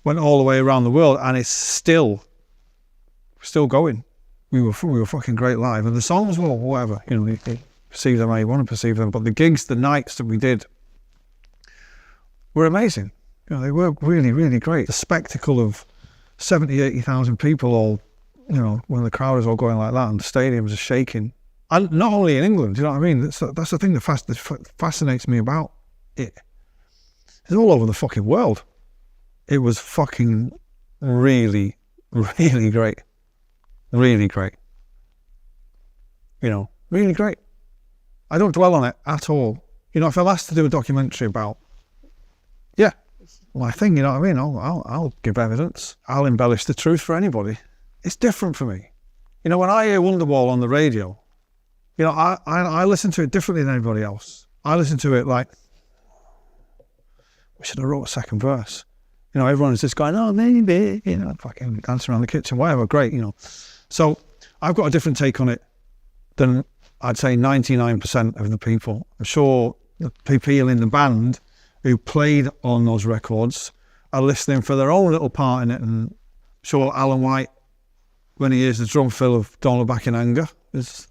went all the way around the world, and it's still going. We were fucking great live, and the songs were whatever, you know, you perceive them how you want to perceive them, but the gigs, the nights that we did were amazing. You know, they were really, really great. The spectacle of 70, 80,000 people all, you know, when the crowd is all going like that and the stadiums are shaking. And not only in England, you know what I mean? That's the thing that fascinates me about it. It's all over the fucking world. It was fucking really, really great. Really great. You know, really great. I don't dwell on it at all. You know, if I'm asked to do a documentary about, yeah, my thing, you know what I mean? I'll give evidence. I'll embellish the truth for anybody. It's different for me. You know, when I hear Wonderwall on the radio, you know, I listen to it differently than anybody else. I listen to it like, we should have wrote a second verse. You know, everyone is just going, oh, maybe, you know, fucking dancing around the kitchen, whatever, great, you know. So I've got a different take on it than I'd say 99% of the people. I'm sure the people in the band who played on those records are listening for their own little part in it. And I'm sure Alan White, when he hears the drum fill of Don't Look Back in Anger, is,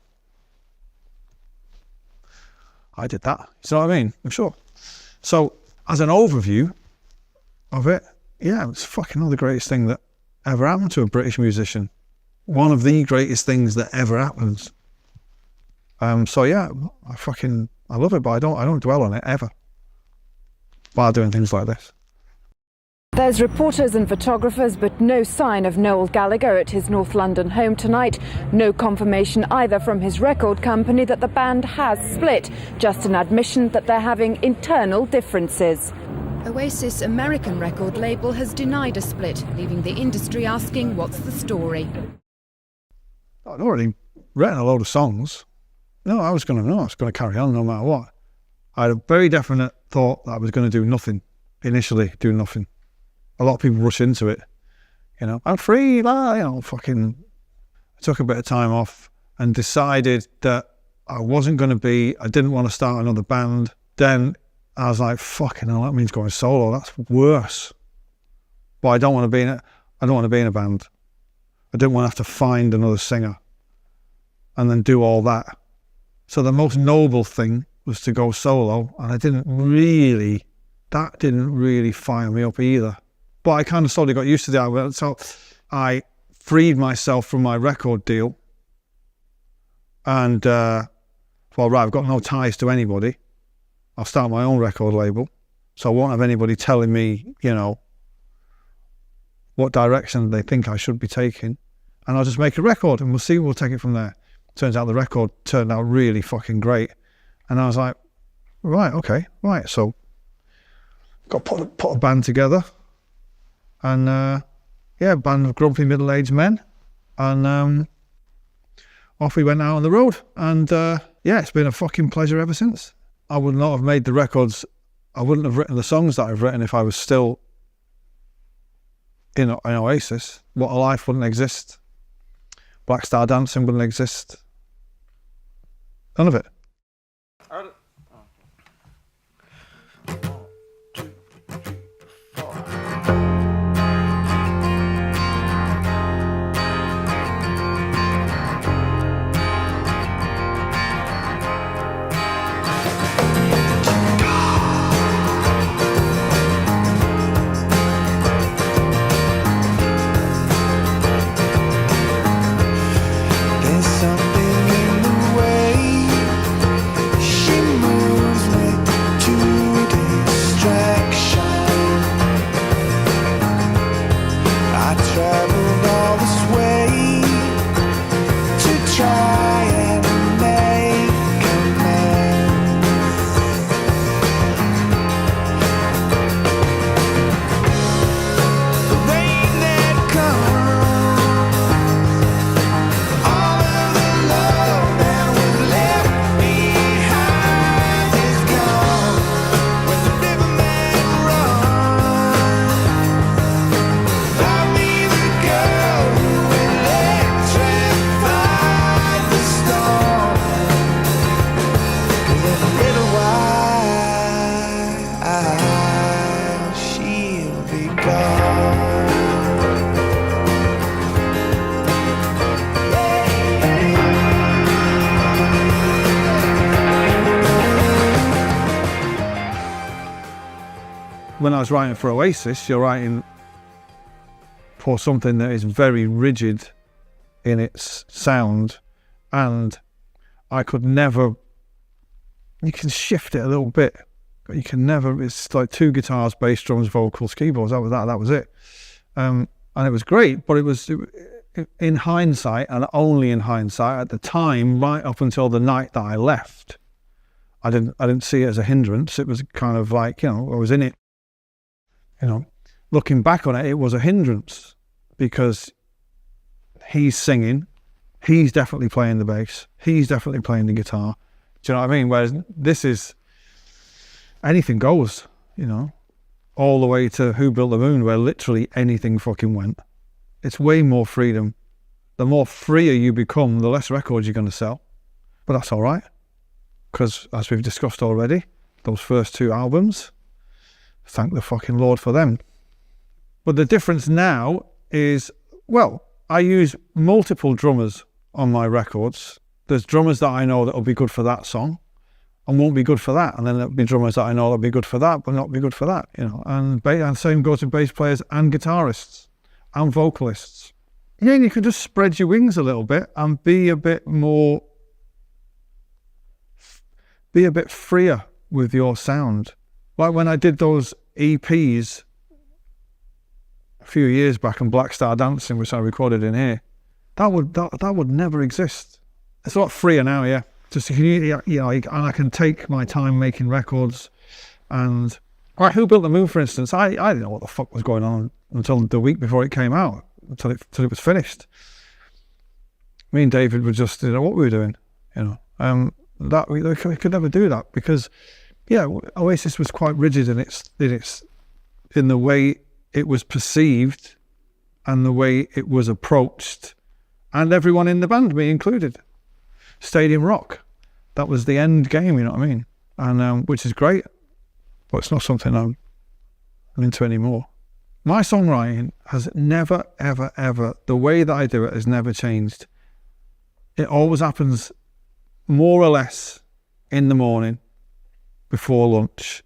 I did that. You know what I mean? I'm sure. So as an overview of it, yeah, it's fucking all the greatest thing that ever happened to a British musician. One of the greatest things that ever happens. So yeah, I love it, but I don't dwell on it ever while doing things like this. There's reporters and photographers, but no sign of Noel Gallagher at his North London home tonight. No confirmation either from his record company that the band has split, just an admission that they're having internal differences. Oasis' American record label has denied a split, leaving the industry asking what's the story. I'd already written a load of songs. I was going to carry on no matter what. I had a very definite thought that I was going to do nothing. Initially, do nothing. A lot of people rush into it. I'm free, fucking. I took a bit of time off and decided that I didn't want to start another band. Then I was like, fucking hell, that means going solo. That's worse. But I don't want to be in a band. I didn't want to have to find another singer and then do all that. So the most noble thing was to go solo, and that didn't really fire me up either. But I kind of slowly got used to the idea. So I freed myself from my record deal, and I've got no ties to anybody. I'll start my own record label, so I won't have anybody telling me, what direction they think I should be taking, and I'll just make a record, and we'll take it from there. Turns out the record turned out really fucking great, and I was like, right, so got put a band together, and a band of grumpy middle-aged men, and off we went out on the road, and it's been a fucking pleasure ever since. I would not have made the records, I wouldn't have written the songs that I've written if I was still in Oasis. What a Life wouldn't exist. Black Star Dancing wouldn't exist. None of it. There's something in the way she moves me to distraction. I traveled all this way to try and make amends. The rain that comes, all of the love that was left behind is gone. When the riverman runs, I'll be the girl who electrified the storm. 'Cause in a little while, she'll be gone. When I was writing for Oasis, you're writing for something that is very rigid in its sound, and I could never, you can shift it a little bit, but you can never, it's like two guitars, bass, drums, vocals, keyboards, that was it. And it was great, but it was, in hindsight, and only in hindsight, at the time, right up until the night that I left, I didn't see it as a hindrance. It was kind of like, I was in it. Looking back on it, it was a hindrance because he's singing, he's definitely playing the bass, he's definitely playing the guitar. Do you know what I mean? Whereas this is anything goes, all the way to Who Built the Moon, where literally anything fucking went. It's way more freedom. The more freer you become, the less records you're going to sell. But that's all right, because as we've discussed already, those first two albums, thank the fucking Lord for them. But the difference now is, I use multiple drummers on my records. There's drummers that I know that will be good for that song and won't be good for that. And then there'll be drummers that I know that'll be good for that, but not be good for that, And same goes to bass players and guitarists and vocalists. Yeah, you can just spread your wings a little bit and be a bit freer with your sound. Like when I did those EPs a few years back on Black Star Dancing, which I recorded in here, that would never exist. It's a lot freer now, yeah. Just and I can take my time making records. And Who Built the Moon, for instance, I didn't know what the fuck was going on until the week before it came out, until it was finished. Me and David were just, what we were doing, that we could never do that because, yeah, Oasis was quite rigid in the way it was perceived and the way it was approached, and everyone in the band, me included. Stadium rock, that was the end game, you know what I mean? And which is great, but it's not something I'm into anymore. My songwriting has never, ever, ever, the way that I do it has never changed. It always happens more or less in the morning before lunch.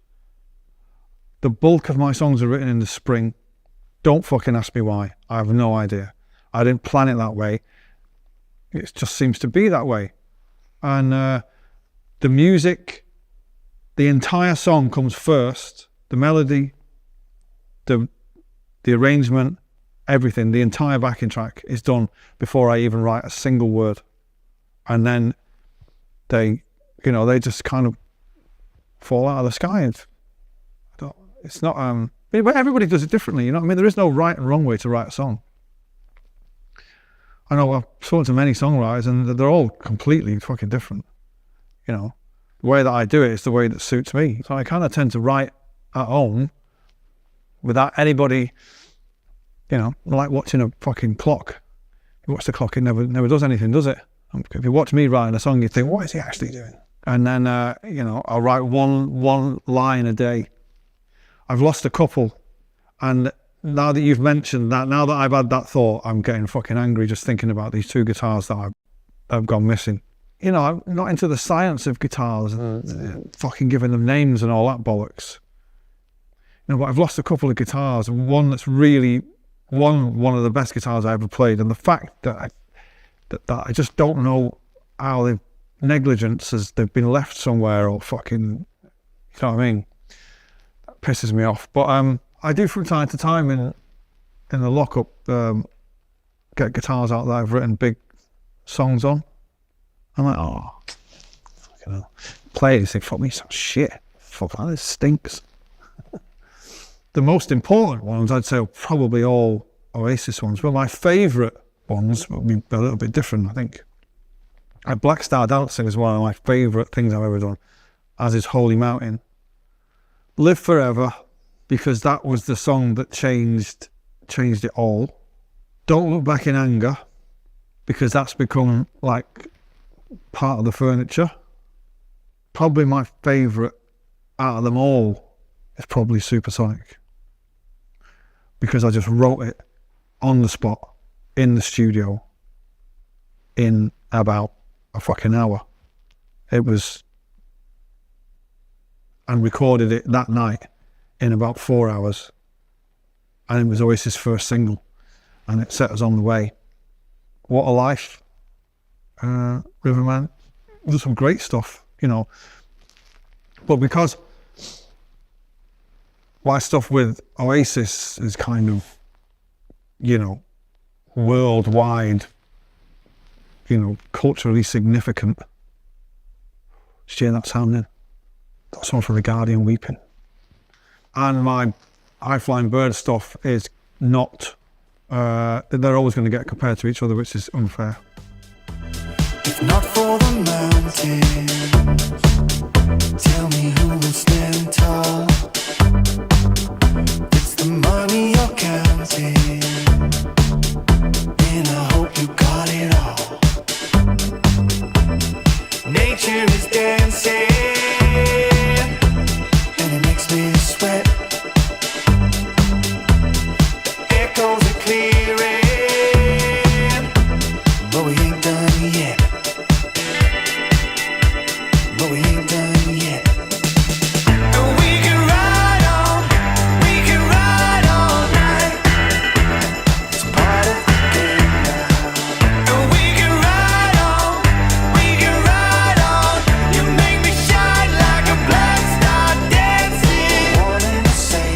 The bulk of my songs are written in the spring. Don't fucking ask me why. I have no idea. I didn't plan it that way. It just seems to be that way. And the music, the entire song comes first. The melody, the arrangement, everything, the entire backing track is done before I even write a single word. And then they just kind of fall out of the sky. It's not, but everybody does it differently, you know what I mean? There is no right and wrong way to write a song. I know I've spoken to many songwriters and they're all completely fucking different. The way that I do it is the way that suits me. So I kind of tend to write at home without anybody, like watching a fucking clock. You watch the clock, it never does anything, does it? If you watch me writing a song, you think, what is he actually doing? And then, I'll write one line a day. I've lost a couple, and now that you've mentioned that, now that I've had that thought, I'm getting fucking angry just thinking about these 2 guitars that I've gone missing. I'm not into the science of guitars and fucking giving them names and all that bollocks. But I've lost a couple of guitars, and one that's really one of the best guitars I ever played, and the fact that I just don't know how they've negligence as they've been left somewhere or fucking, you know what I mean? That pisses me off. But I do from time to time in the lockup get guitars out that I've written big songs on. I'm like, oh, fucking hell. Play it, you think, fuck me, some shit. Fuck that, this stinks. The most important ones, I'd say, are probably all Oasis ones. But my favourite ones will be a little bit different, I think. Black Star Dancing is one of my favourite things I've ever done, as is Holy Mountain. Live Forever, because that was the song that changed it all. Don't Look Back in Anger, because that's become like part of the furniture. Probably my favourite out of them all is probably Supersonic, because I just wrote it on the spot in the studio in about a fucking hour. It was, and recorded it that night in about 4 hours, and it was Oasis' first single, and it set us on the way. What a Life, Riverman, there's some great stuff, but because my stuff with Oasis is kind of, worldwide, culturally significant. Did you hear that sound then? That's one for The Guardian weeping. And my High Flying Bird stuff is not, they're always going to get compared to each other, which is unfair. If not for the mountains, tell me who will stand tall. It's the money you're counting, and I hope you got it all. Nature is dancing, and it makes me sweat. The echoes are clearing, but we ain't done yet. But we ain't done yet. And we can ride all night. It's part of the game now. And we can ride on. You make me shine like a black star dancing. Wanting to say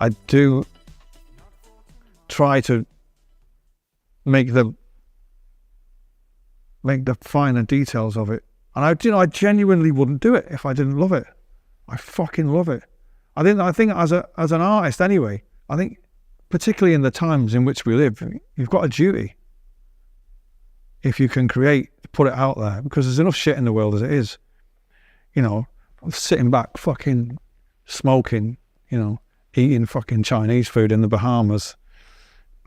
I do try to make the finer details of it. And I genuinely wouldn't do it if I didn't love it. I fucking love it. I think as an artist anyway, I think particularly in the times in which we live, you've got a duty. If you can create, put it out there, because there's enough shit in the world as it is. You know, sitting back, fucking smoking, you know, eating fucking Chinese food in the Bahamas,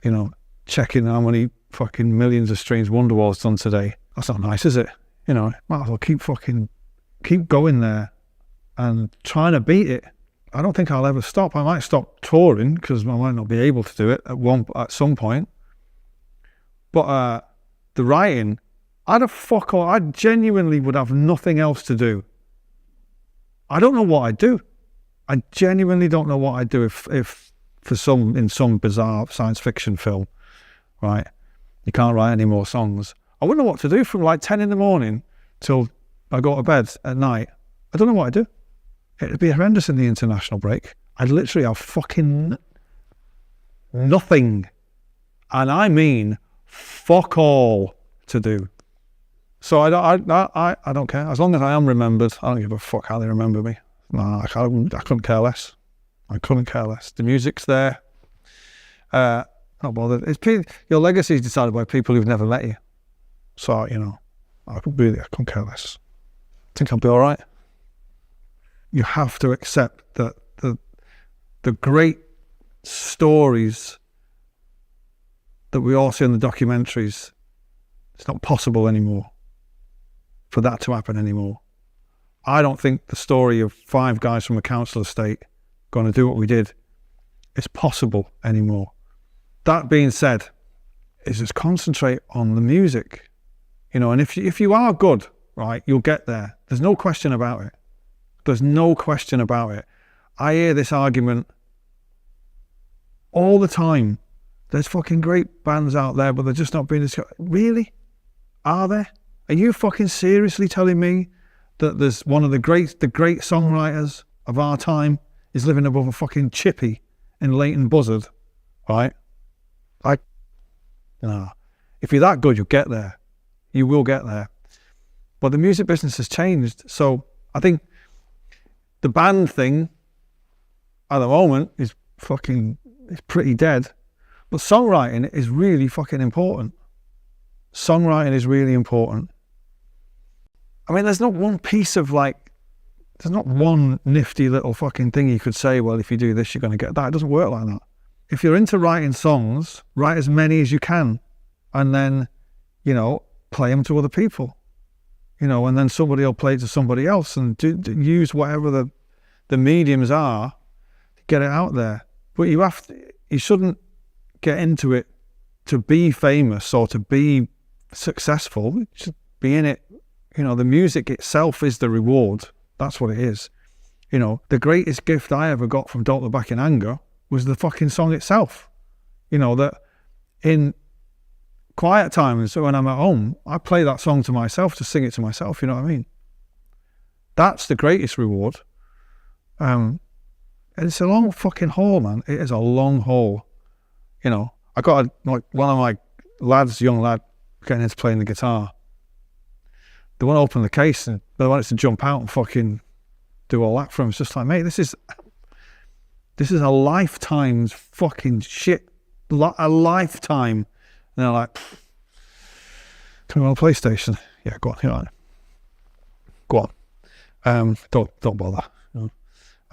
you know, checking how many fucking millions of streams Wonderwall's done today. That's not nice, is it? You know, might as well keep going there and trying to beat it. I don't think I'll ever stop. I might stop touring because I might not be able to do it at some point. But the writing, I genuinely would have nothing else to do. I don't know what I'd do. I genuinely don't know what I'd do if in some bizarre science fiction film, right? You can't write any more songs. I wouldn't know what to do from like 10 in the morning till I go to bed at night. I don't know what I'd do. It'd be horrendous in the international break. I'd literally have fucking nothing. And I mean fuck all to do. So I don't care. As long as I am remembered, I don't give a fuck how they remember me. No, I couldn't care less. I couldn't care less. The music's there. Not bothered. Your legacy is decided by people who've never met you. So, you know, I couldn't care less. I think I'll be all right. You have to accept that the great stories that we all see in the documentaries, it's not possible anymore for that to happen anymore. I don't think the story of 5 guys from a council estate going to do what we did is possible anymore. That being said, is just concentrate on the music, you know, and if you are good, right, you'll get there. There's no question about it. There's no question about it. I hear this argument all the time. There's fucking great bands out there, but they're just not being discussed. Really? Are there? Are you fucking seriously telling me that there's one of the great songwriters of our time is living above a fucking chippy in Leighton Buzzard, right? No. If you're that good, you'll get there. You will get there. But the music business has changed. So I think the band thing at the moment is pretty dead. But songwriting is really fucking important. Songwriting is really important. I mean, there's not one piece of there's not one nifty little fucking thing you could say, well, if you do this, you're going to get that. It doesn't work like that. If you're into writing songs, write as many as you can. And then, you know, play them to other people. You know, and then somebody will play it to somebody else and use whatever the mediums are to get it out there. But you shouldn't get into it to be famous or to be successful. You should be in it. You know, the music itself is the reward. That's what it is. You know, the greatest gift I ever got from Don't Look Back in Anger was the fucking song itself. You know, that in quiet times when I'm at home, I play that song to myself, to sing it to myself, you know what I mean? That's the greatest reward. And it's a long fucking haul, man. It is a long haul. You know, I got one of my young lad, getting into playing the guitar. They want to open the case and they wanted to jump out and fucking do all that for him. It's just like, mate, this is a lifetime's fucking shit. A lifetime. And they're like, can we on a PlayStation? Yeah, go on, you know. Go on. Don't bother. You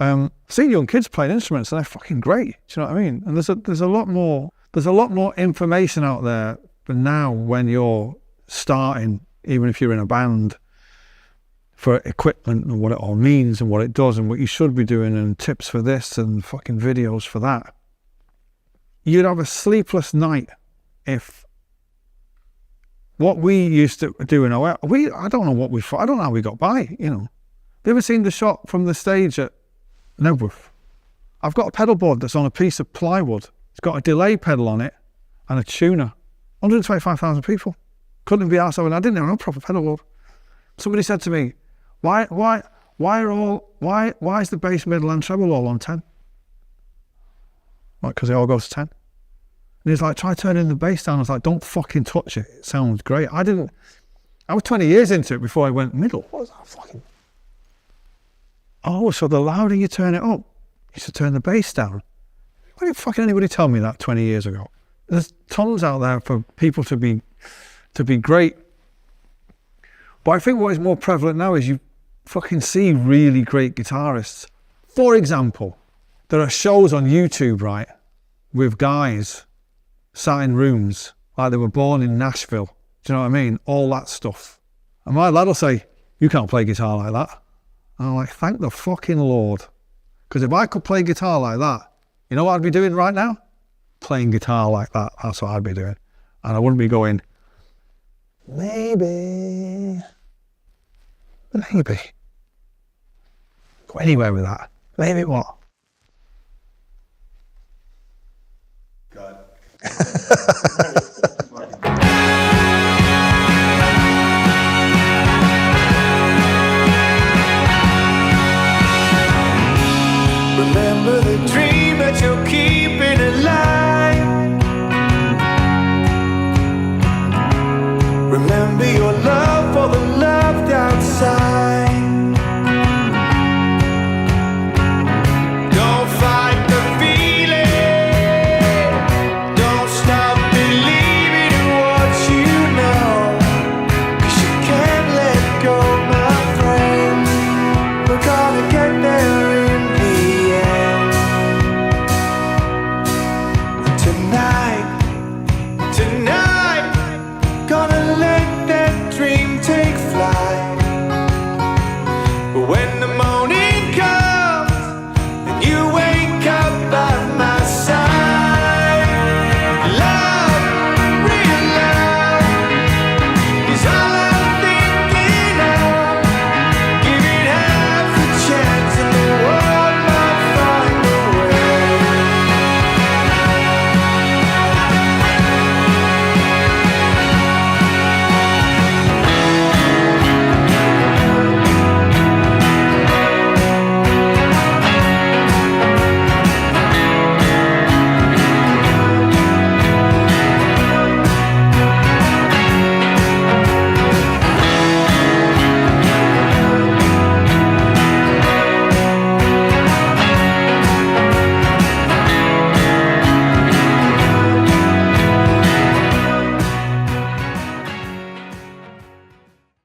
know. Seeing young kids playing instruments and they're fucking great. Do you know what I mean? And there's a lot more information out there but now when you're starting, even if you're in a band, for equipment and what it all means and what it does and what you should be doing and tips for this and fucking videos for that. You'd have a sleepless night if what we used to do in OL, I don't know how we got by, you know. Have you ever seen the shot from the stage at Nebworth? I've got a pedal board that's on a piece of plywood. It's got a delay pedal on it and a tuner. 125,000 people. Couldn't be arsed. I didn't have a proper pedal board. Somebody said to me, why is the bass, middle and treble all on 10? Like, because it all goes to 10. And he's like, try turning the bass down. I was like, don't fucking touch it. It sounds great. I was 20 years into it before I went middle. What was that fucking? Oh, so the louder you turn it up, you should turn the bass down. Why didn't fucking anybody tell me that 20 years ago? There's tons out there for people to be great. But I think what is more prevalent now is you fucking see really great guitarists. For example, there are shows on YouTube, right, with guys sat in rooms like they were born in Nashville. Do you know what I mean? All that stuff. And my lad will say, you can't play guitar like that. And I'm like, thank the fucking Lord. Because if I could play guitar like that, you know what I'd be doing right now? Playing guitar like that. That's what I'd be doing. And I wouldn't be going, maybe. Go anywhere with that. Maybe what? God. Remember the dream that you're keeping alive.